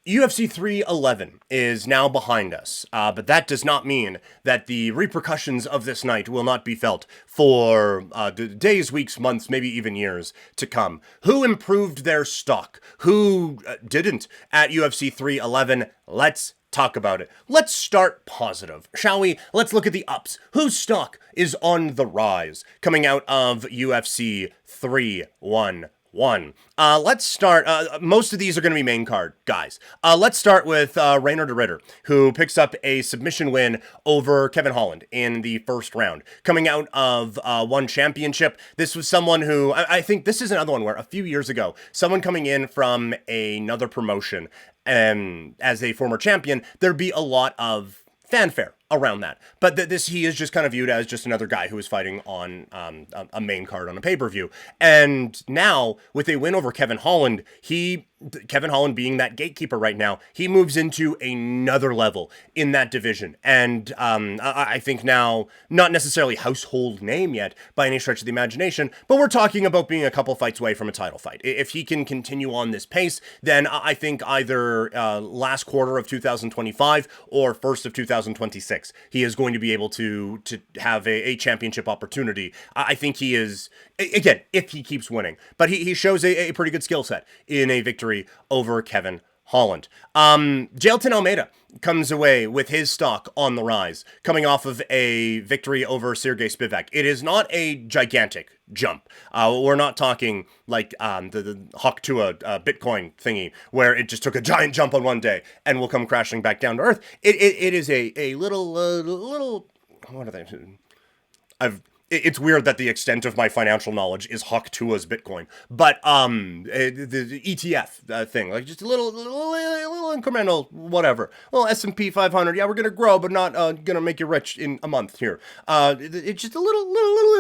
UFC 311 is now behind us, but that does not mean that the repercussions of this night will not be felt for the days, weeks, months, maybe even years to come. Who improved their stock? Who didn't at UFC 311? Let's talk about it. Let's start positive, shall we? Let's look at the ups. Whose stock is on the rise coming out of UFC 311? Let's start. Most of these are going to be main card guys. Let's start with Rainer de Ritter, who picks up a submission win over Kevin Holland in the first round. Coming out of one championship, this was someone who I think this is another one where a few years ago, someone coming in from another promotion and as a former champion, there'd be a lot of fanfare around that. But he is just kind of viewed as just another guy who is fighting on a main card on a pay-per-view. And now, with a win over Kevin Holland, Kevin Holland being that gatekeeper right now, he moves into another level in that division. And I think now, not necessarily household name yet by any stretch of the imagination, but we're talking about being a couple fights away from a title fight. If he can continue on this pace, then I think either last quarter of 2025 or first of 2026, he is going to be able to have a championship opportunity. I think he is, again, if he keeps winning, but he shows a pretty good skill set in a victory over Kevin Holland. Jailton Almeida comes away with his stock on the rise, coming off of a victory over Sergey Spivak. It is not a gigantic jump. We're not talking like the Hawk-Tua Bitcoin thingy, where it just took a giant jump on one day and will come crashing back down to earth. It is a little, what are they? It's weird that the extent of my financial knowledge is Hawk-Tua's Bitcoin, but the ETF thing, like just a little incremental, whatever. Well, S&P 500, yeah, we're gonna grow, but not gonna make you rich in a month here. It's just a little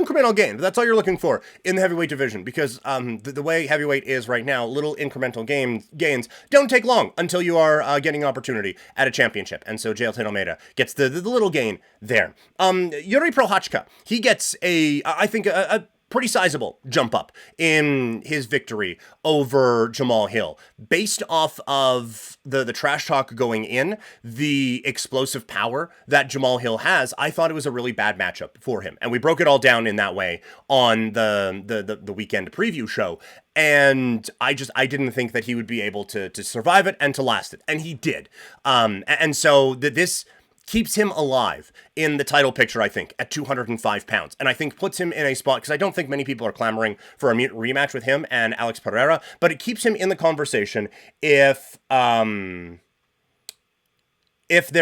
incremental gain. That's all you're looking for in the heavyweight division, because the way heavyweight is right now, little incremental gains don't take long until you are getting an opportunity at a championship. And so Jailton Almeida gets the little gain there. Yuri Prochazka, he gets I think a pretty sizable jump up in his victory over Jamahal Hill. Based off of the trash talk going in, the explosive power that Jamahal Hill has, I thought it was a really bad matchup for him. And we broke it all down in that way on the weekend preview show. And I didn't think that he would be able to survive it and to last it. And he did. And so this keeps him alive in the title picture, I think, at 205 pounds. And I think puts him in a spot, because I don't think many people are clamoring for a rematch with him and Alex Pereira, but it keeps him in the conversation if there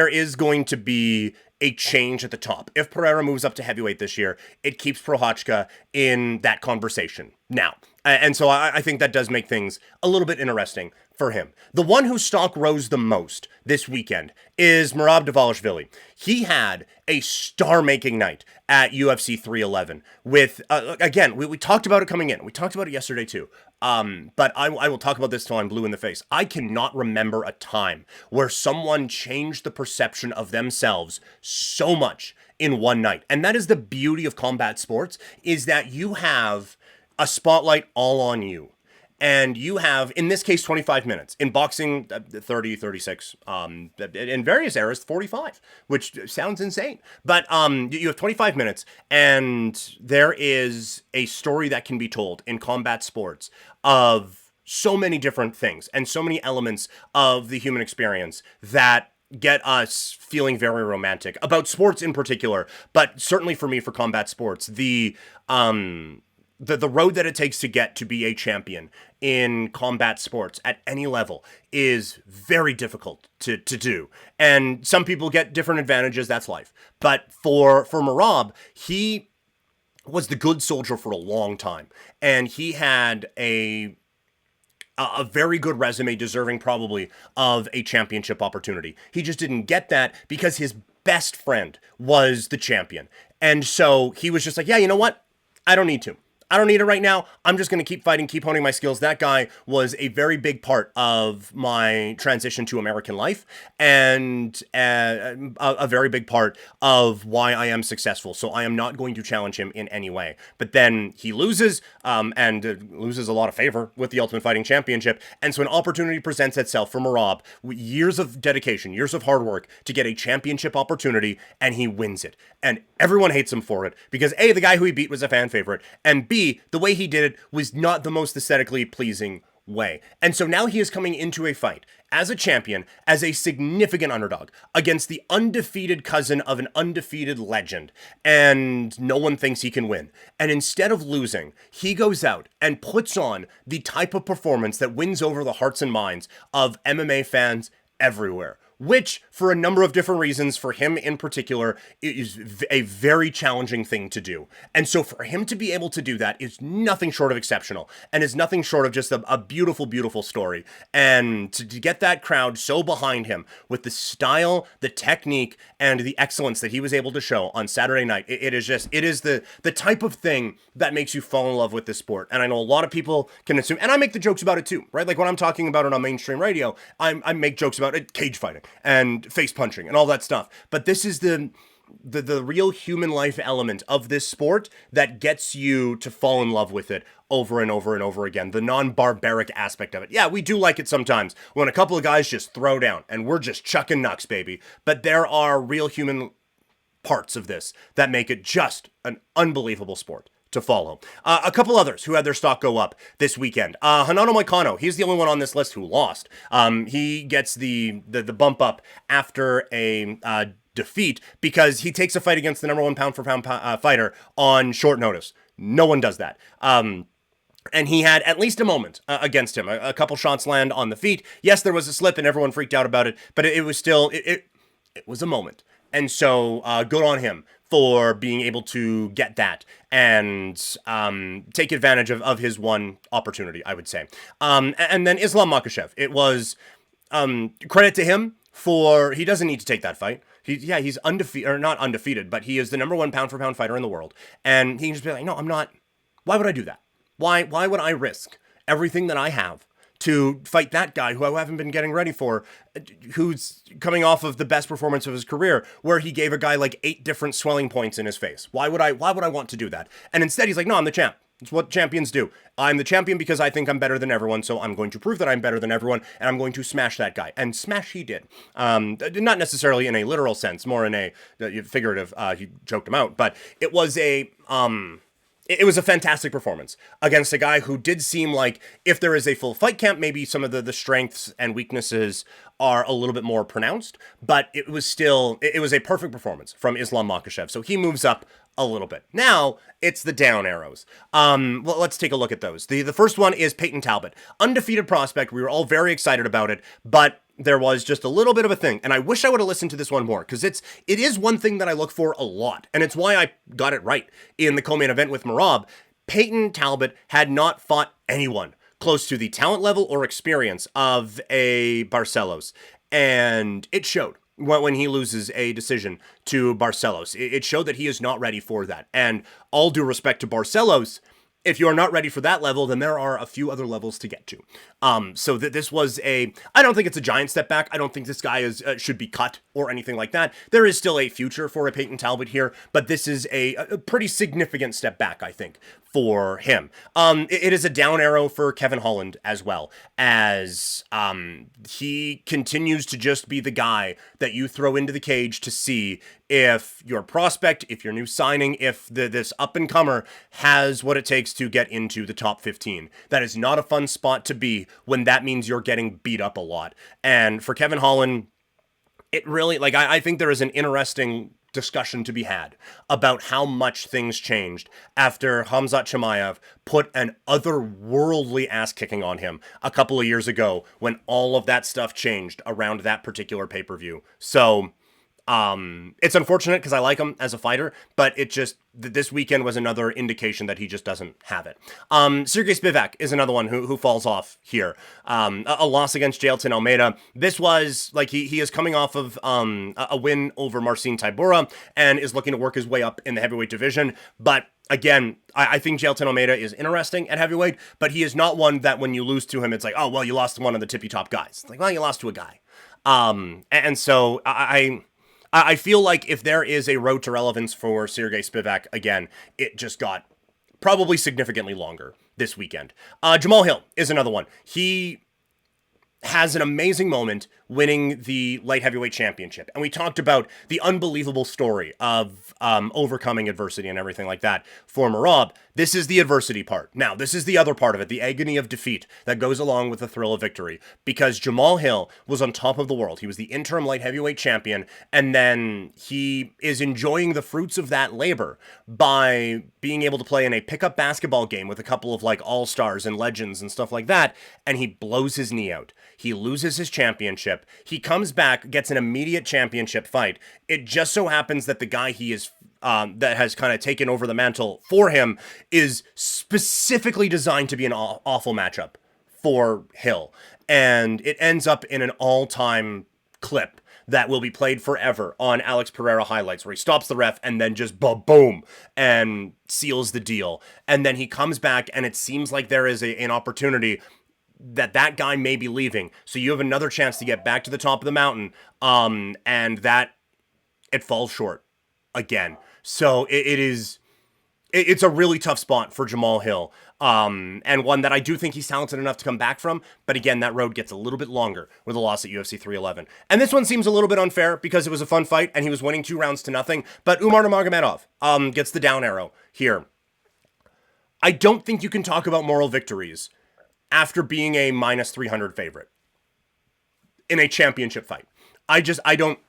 is going to be a change at the top. If Pereira moves up to heavyweight this year, it keeps Prochazka in that conversation now. And so I think that does make things a little bit interesting for him. The one whose stock rose the most this weekend is Merab Dvalishvili. He had a star-making night at UFC 311 with, again, we talked about it coming in. We talked about it yesterday too. But I will talk about this till I'm blue in the face. I cannot remember a time where someone changed the perception of themselves so much in one night. And that is the beauty of combat sports, is that you have a spotlight all on you. And you have, in this case, 25 minutes. In boxing, 30, 36. In various eras, 45, which sounds insane. But you have 25 minutes, and there is a story that can be told in combat sports of so many different things and so many elements of the human experience that get us feeling very romantic about sports in particular, but certainly for me, for combat sports, the road that it takes to get to be a champion in combat sports at any level is very difficult to do. And some people get different advantages, that's life. But for Merab, he was the good soldier for a long time. And he had a very good resume, deserving probably of a championship opportunity. He just didn't get that because his best friend was the champion. And so he was just like, yeah, you know what? I don't need to. I don't need it right now. I'm just going to keep fighting, keep honing my skills. That guy was a very big part of my transition to American life and a very big part of why I am successful. So I am not going to challenge him in any way. But then he loses and loses a lot of favor with the Ultimate Fighting Championship. And so an opportunity presents itself for Merab. Years of dedication, years of hard work to get a championship opportunity, and he wins it. And everyone hates him for it because A, the guy who he beat was a fan favorite, and B, the way he did it was not the most aesthetically pleasing way. And so now he is coming into a fight as a champion, as a significant underdog against the undefeated cousin of an undefeated legend. And no one thinks he can win. And instead of losing, he goes out and puts on the type of performance that wins over the hearts and minds of MMA fans everywhere. Which, for a number of different reasons, for him in particular, is a very challenging thing to do. And so for him to be able to do that is nothing short of exceptional, and is nothing short of just a beautiful, beautiful story. And to get that crowd so behind him with the style, the technique, and the excellence that he was able to show on Saturday night, it is the type of thing that makes you fall in love with this sport. And I know a lot of people can assume, and I make the jokes about it too, right? Like when I'm talking about it on mainstream radio, I make jokes about it, cage fighting and face punching and all that stuff. But this is the real human life element of this sport that gets you to fall in love with it over and over and over again. The non-barbaric aspect of it. Yeah, we do like it sometimes when a couple of guys just throw down and we're just chucking knucks, baby. But there are real human parts of this that make it just an unbelievable sport to follow. A couple others who had their stock go up this weekend. Hanano Moicano, he's the only one on this list who lost. He gets the bump up after a defeat because he takes a fight against the number one pound for pound fighter on short notice. No one does that. And he had at least a moment against him. A couple shots land on the feet. Yes, there was a slip and everyone freaked out about it, but it was still, it was a moment. And so good on him for being able to get that and take advantage of his one opportunity, I would say. And then Islam Makhachev. It was credit to him for, he doesn't need to take that fight. He's undefeated, or not undefeated, but he is the number one pound for pound fighter in the world. And he can just be like, no, I'm not. Why would I do that? Why would I risk everything that I have to fight that guy who I haven't been getting ready for, who's coming off of the best performance of his career, where he gave a guy like 8 different swelling points in his face? Why would I want to do that? And instead he's like, no, I'm the champ. It's what champions do. I'm the champion because I think I'm better than everyone, so I'm going to prove that I'm better than everyone, and I'm going to smash that guy. And smash he did. Not necessarily in a literal sense, more in a figurative, he choked him out, but it was a fantastic performance against a guy who did seem like, if there is a full fight camp, maybe some of the strengths and weaknesses are a little bit more pronounced, but it was a perfect performance from Islam Makhachev. So he moves up a little bit. Now it's the down arrows. Well, let's take a look at those. The first one is Peyton Talbot, undefeated prospect. We were all very excited about it, but there was just a little bit of a thing, and I wish I would have listened to this one more, because it is one thing that I look for a lot, and it's why I got it right in the co-main event with Merab. Peyton Talbot had not fought anyone close to the talent level or experience of a Barcelos, and it showed when he loses a decision to Barcelos. It showed that he is not ready for that, and all due respect to Barcelos, if you're not ready for that level, then there are a few other levels to get to. So this was I don't think it's a giant step back. I don't think this guy should be cut or anything like that. There is still a future for a Peyton Talbot here, but this is a pretty significant step back, I think, for him. It is a down arrow for Kevin Holland as well, as he continues to just be the guy that you throw into the cage to see if your prospect, if your new signing, if this up-and-comer has what it takes to get into the top 15. That is not a fun spot to be when that means you're getting beat up a lot. And for Kevin Holland, it really, I think there is an interesting discussion to be had about how much things changed after Khamzat Chimaev put an otherworldly ass kicking on him a couple of years ago, when all of that stuff changed around that particular pay-per-view. So it's unfortunate because I like him as a fighter, but it just, this weekend was another indication that he just doesn't have it. Sergey Spivak is another one who falls off here. A loss against Jailton Almeida. This was, he is coming off of a win over Marcin Tybura and is looking to work his way up in the heavyweight division, but Again, I think Jailton Almeida is interesting at heavyweight, but he is not one that when you lose to him, it's like, oh, well, you lost to one of the tippy top guys. It's like, well, you lost to a guy. And so I feel like if there is a road to relevance for Sergey Spivak, again, it just got probably significantly longer this weekend. Jamahal Hill is another one. He has an amazing moment winning the light heavyweight championship. And we talked about the unbelievable story of overcoming adversity and everything like that for Merab. This is the adversity part. Now, this is the other part of it, the agony of defeat that goes along with the thrill of victory. Because Jamahal Hill was on top of the world. He was the interim light heavyweight champion. And then he is enjoying the fruits of that labor by being able to play in a pickup basketball game with a couple of like all-stars and legends and stuff like that. And he blows his knee out. He loses his championship. He comes back, gets an immediate championship fight. It just so happens that the guy he is that has kind of taken over the mantle for him is specifically designed to be an awful matchup for Hill. And it ends up in an all-time clip that will be played forever on Alex Pereira highlights, where he stops the ref and then just boom and seals the deal. And then he comes back and it seems like there is an opportunity that guy may be leaving. So you have another chance to get back to the top of the mountain. And that it falls short again. So it's a really tough spot for Jamahal Hill. And one that I do think he's talented enough to come back from. But again, that road gets a little bit longer with a loss at UFC 311. And this one seems a little bit unfair because it was a fun fight and he was winning 2 rounds to nothing. But Umar Nurmagomedov gets the down arrow here. I don't think you can talk about moral victories after being a minus 300 favorite in a championship fight. I don't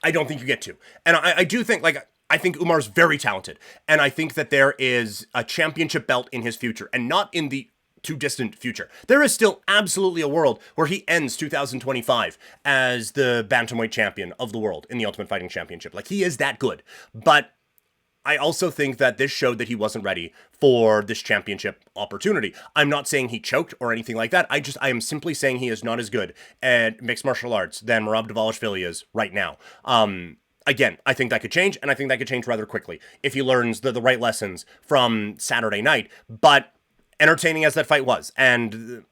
think you get to. And I do think, I think Umar's very talented. And I think that there is a championship belt in his future and not in the too distant future. There is still absolutely a world where he ends 2025 as the bantamweight champion of the world in the Ultimate Fighting Championship. Like, he is that good. But I also think that this showed that he wasn't ready for this championship opportunity. I'm not saying he choked or anything like that. I am simply saying he is not as good at mixed martial arts than Merab Dvalishvili is right now. Again, I think that could change, and I think that could change rather quickly if he learns the right lessons from Saturday night. But entertaining as that fight was, and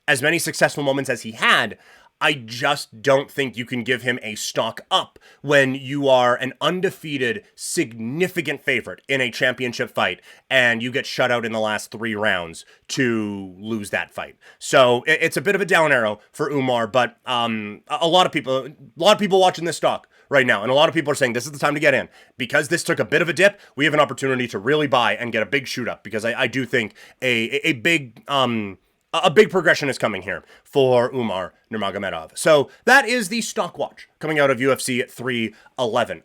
as many successful moments as he had, I just don't think you can give him a stock up when you are an undefeated, significant favorite in a championship fight and you get shut out in the last 3 rounds to lose that fight. So it's a bit of a down arrow for Umar, but a lot of people watching this stock right now, and a lot of people are saying this is the time to get in. Because this took a bit of a dip, we have an opportunity to really buy and get a big shoot up, because I do think a big progression is coming here for Umar Nurmagomedov. So that is the stock watch coming out of UFC 311.